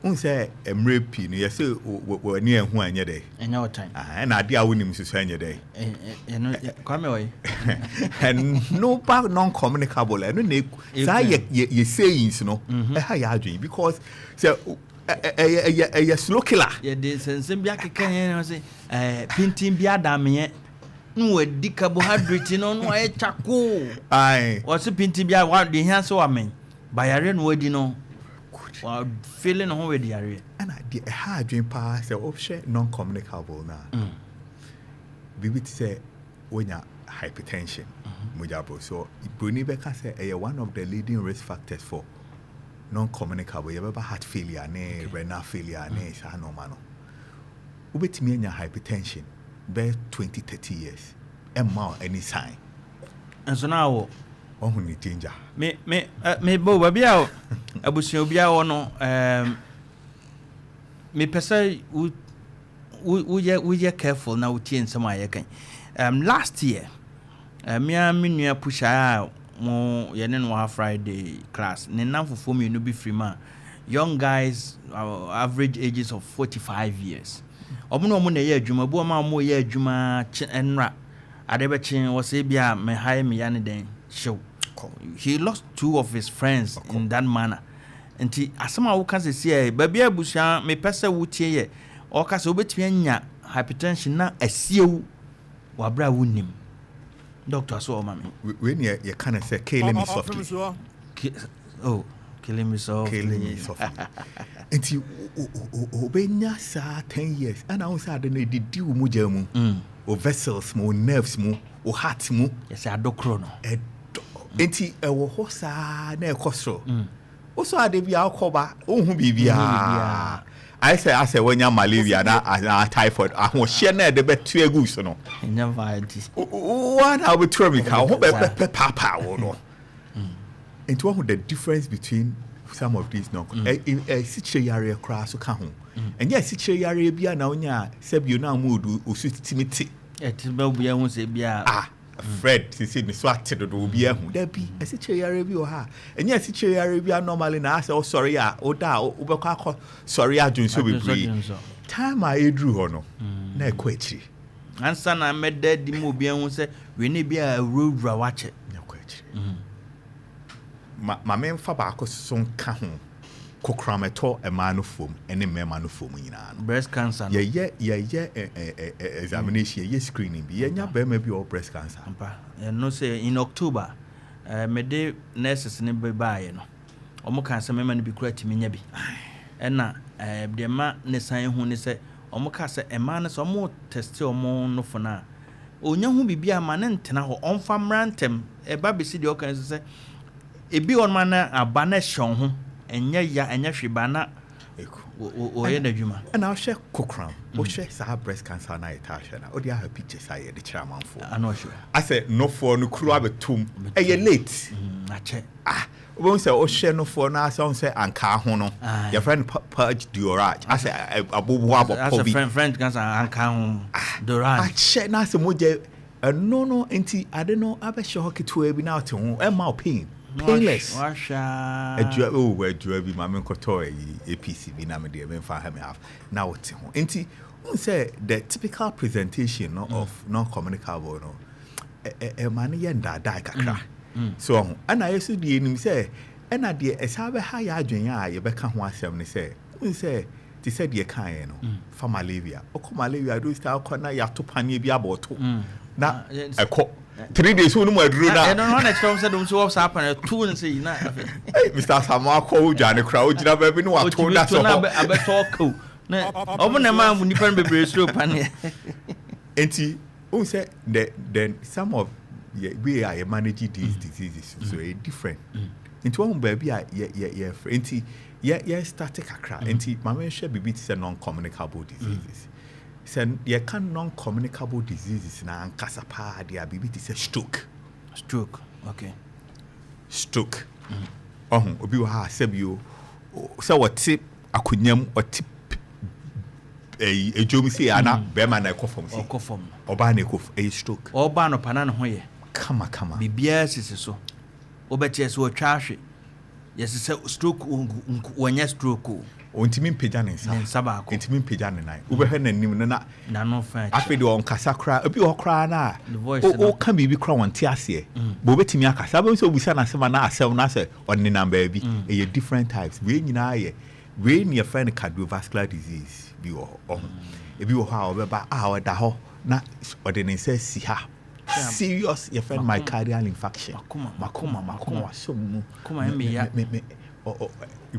Unse emrepi no yese we ne ehu anye dey. Enya time. Na ade a wonim susu anye dey. Kwame way. And no back non-communicable. And no ye sayings no. Ha ya adwin because say a slow killer. Yeah, this and bia keke say pintin bia da me no edi carbohydrate no no e chako. Aye. What's pintin bia wa de hian so amen. Bayare no edi no. Well, feeling home with the area. And I did a hard dream pass the option non-communicable now. Bibi say when you hypertension, mujabo. So Bruni Becker say one of the leading risk factors for non-communicable. You ever heart failure, ne renal failure, ne sa no mano. Ubet me hypertension, be 20-30 years, and more any sign. And so now. Oh, ni danger. Me bo babia abusia obia wo no me pese we careful na we tie nsem aye kan last year me nua pusha mo ye ne no Friday class ne namfofo me no bi free ma young guys average ages of 45 years omo na ye adwuma bo ma mo ye adwuma enra adebechen wo se bia me high me ya ne den show. He lost 2 of his friends in that manner. And asama wo kan se baby abusia me pese wo tie ye o ka se obetumi anya hypertension na asiewu wa bra wonim doctor so o mama when you can say killing me softly killing me softly and you obenya sa 10 years and I also had no didi wo mujamu o vessels mo nerves mo o heart mo yes adokro no enti ewo ho saa na ekosro oso ade bia akoba ohun bibia I say when you malaria na typhoid ahun hye na de betu egu so no enya vaidi one how be tropical ho be papa wo no enti what the difference between some of these no sitre yare kra so ka ho enya sitre yare bia na onya sebio na mood osutimiti etiba bia hu se bia Fred sisi ni swat do obi ehu da bi esiche yare bi o ha enya esiche yare bi normally na ase o sorry a o da o bekwa akọ sorry adun so bebre time a edru ho no na ekọ echi ansa na meda di mo obi ehu se we ne bia awurawura wache na ekọ echi ma me mfa ba akọ so ka ho kokrometo emanu fom ene mema no fom nyina no breast cancer ye examination ye screening bi ye nya ba ma bi o breast cancer ampa no say in October me de nurses ne be baaye no omo kan se mema ne bi kura timi nya bi ena de ma ne san hu ne se omo ka se ema ne so omo test omo no fona onya hu bibia ma ne ntena ho onfa mrantem ba be si de o kan se ebi on ma na abana hyon ho enya ya enya hwebana o ye na dwuma and I share kokram o share sa breast cancer na itasha na o dia her pictures aye the chairman for I know sure I said no for no kru abetum e ye late ache we say o share no for na say on say anka ho no your friend purge diorage I say abobo abobi as a friend cancer anka ho diorage ache na say moje no enti ade no abehye hoketo e bi na ote ho e ma pain painless washa edua bi mame nkoto APC bi na me de me fa ha me half na wote ho enti un say the typical presentation of non-communicable no man ye ndada kakra so ana yesu die nim say ana de esa be ha ya adwen a ye be ka ho asem ne say un say ti say de kan no fa malaria okọ malaria do start kọ ya to panie bi aboto na ekọ 3 days who no adru na I don't know next time said so what's happen 2 and say na Mr. Samako ujane kra ujina ba bi no wa to da so abeto na omo na ma mu nipa bebre so pane enti who say then some of we are managing these diseases so different into one baby yeah enti yeah static akra enti mama share bibi say non-communicable diseases sen ye can non-communicable diseases na ankasa pa dia bibi say stroke okay stroke obi wa ha sebio say what akonyam oti ejomi say ana be ma na ekofom say ekofom oba na ekof stroke oba no pana no ho ye kama bibia sisi so obeti so twahwe yes say stroke wonya stroke ontimi mpagya ne nsa ba ko ontimi mpagya ne nan wo behwe nanim na no fa afi de on kasa kra obi ho kra na o ka bibi kra won te ase bo betimi akasa ba so obusa na sema na asem na se on ne number bi e different types we nyina ye we ne friend cardiovascular disease bi wo ebi wo ha obeba o da ho na ode ne nsa si ha serious your friend myocardial infarction makoma so mu kuma me ya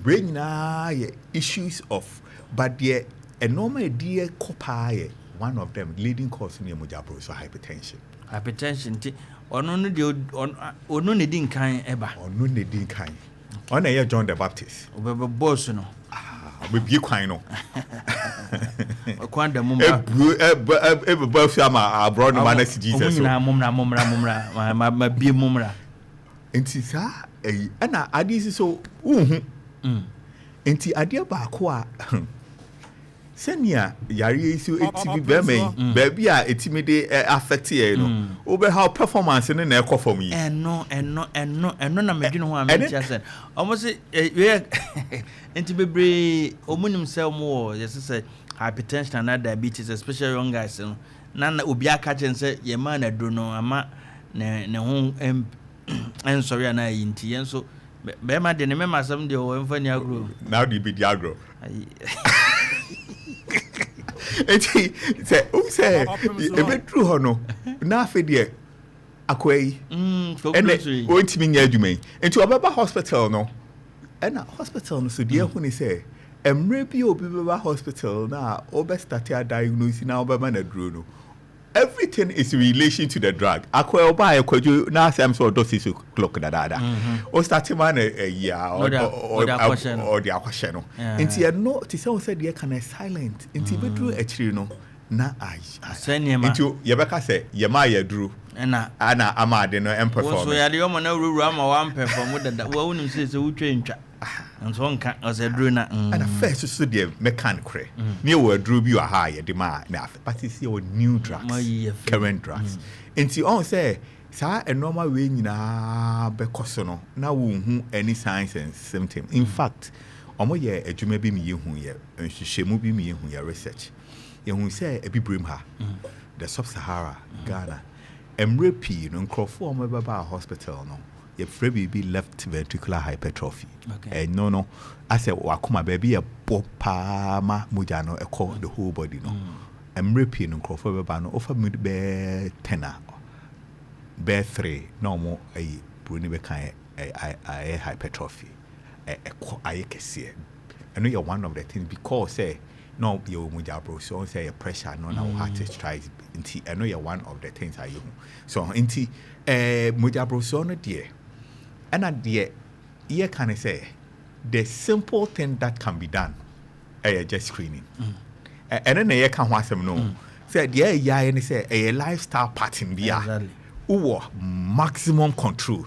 we nyina ye issues of but the a normal dear copa one of them leading cause in mojabro so hypertension ti ono no de ono ne din kan eba ono ne din kan ona ye John the Baptist obebe boss no we bi kwan no kwan da mumra e fi ama abroad no man as Jesus so mumra ma bi mumra enti sa ana adi so enti ade ba ko a senia yare so etimi be men ba bia etimi de affect ye no obe how performance ne na ekofom yi eno na medwene ho a me tia sen almost enti bebre omunim se mo yes say hypertension and diabetes especially young guys no na obi aka chen say ye man na do no ama ne ho en sorry na yinti yen so be ma de ne me masam de o emfa ni agro now the be the agro eti say ebe true ho no na afi de akwai ene o ntimi nya adwuma enti obeba hospital no ena hospital no so de hu ni say emre bi obi beba hospital na obe start a diagnose na obeba na duro no everything is in relation to the drug akwai oba ekwadwo na asem so dosis clock da o start man ya or the akwashe no enti e no ti say o said ye can silent enti bedru akiri no na enti ye beka say ye ma ya duru na ana amade no perform so ya de yo mo na ruru ama wan perform da wa wonim say wutwa ntwa nso nka o say duru na and first so de mechanic me wo duru bi wa ha ye de ma na but see your new drugs current drugs enti on say sa a normal way nyina be koso no na wo hu any signs and symptoms in fact omo ye adwuma bi mi ye hu ye nhwehwemu bi mi ye hu ye research ye hu say ebibrem ha the sub-Sahara Ghana emrepi no nkrofo omo beba hospital no ye free be left ventricular hypertrophy no I say wakoma baby a popa ma muja no e the whole body no emrepi no nkrofo beba no offer me be 10 be 3 no mo ai bruni be kan I hypertrophy I kese I know you're one of the things because say no you muja bro so say your pressure no na heart try inti I know you're one of the things I you so inti muja bro so no dear and at the year can I say the simple thing that can be done just screening and then you can want some no say yeah and say a lifestyle pattern be maximum control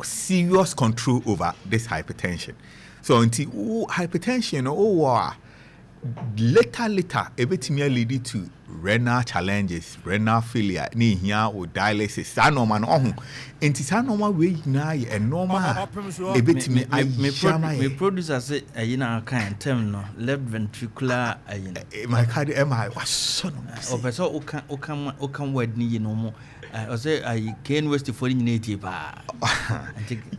serious control over this hypertension so until hypertension later ebetimi lead to renal challenges renal failure ni hia o dialysis sa normal no ho enti sa normal we na ye normal ebetimi me producer say ayi na kan term no left ventricular ayi my cardio mi was so no o person o kan word ni no mo o say ayi Ken West for ni eti ba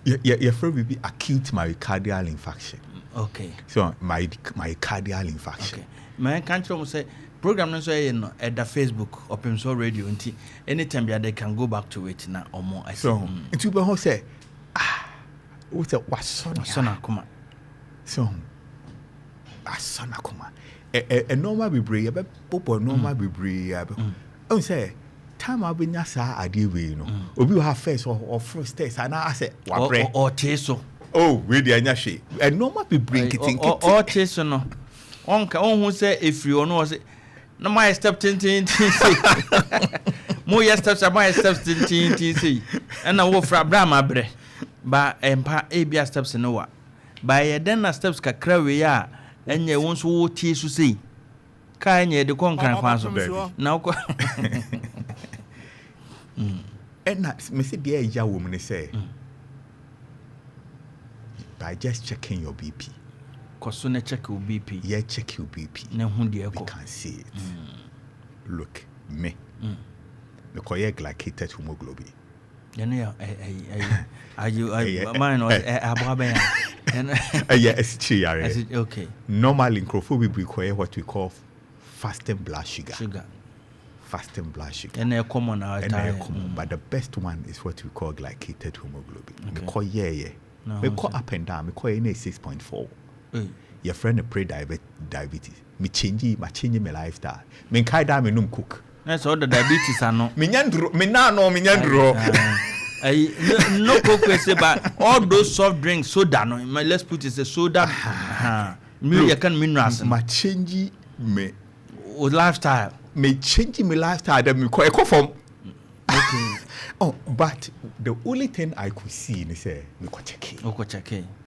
your friend will be acute myocardial infarction. Okay. So myocardial infarction. Okay. My country say program no say at the Facebook Opemsuo radio until anytime they can go back to it na or more. So it will be say what wasona kuma. So asona kuma. A normal bibre be popo normal bibre o say time abenya sa ade we no obi have first or first test and I say wa bre or teso we dey anya hwe a normal be bring kitin or teso no onka onhu say efri ono o say no my step tin say mo yes steps my steps tin say and na wo fra Abraham abre ba empa ebia steps no wa ba ye den na steps kakra we ya enye won so wo teso say ka enye de konkran kwa so na ko and me say dey ya wo me say by just checking your BP. Cause na check your BP. Yeah, check your BP. Na hu de We can see it. Look, me. The correct glycated hemoglobin. You know, mine was ababen. Yeah, it's true. Okay. Normally, in Crawford, we require what we call fasting blood sugar. Fasting blood sugar. And they're common now. But the best one is what we call glycated hemoglobin. Okay. We call we call up and down. We call 6.4. Your friend a pre-diabetes. Me change my lifestyle. Me kai da me num cook. That's all the diabetes are no. Me nyandro. No coke but all those soft drinks soda no. Let's put it as soda. You can minerals. My change me lifestyle. Me change my lifestyle. Then me call from. Okay. But the only thing I could see is me go check.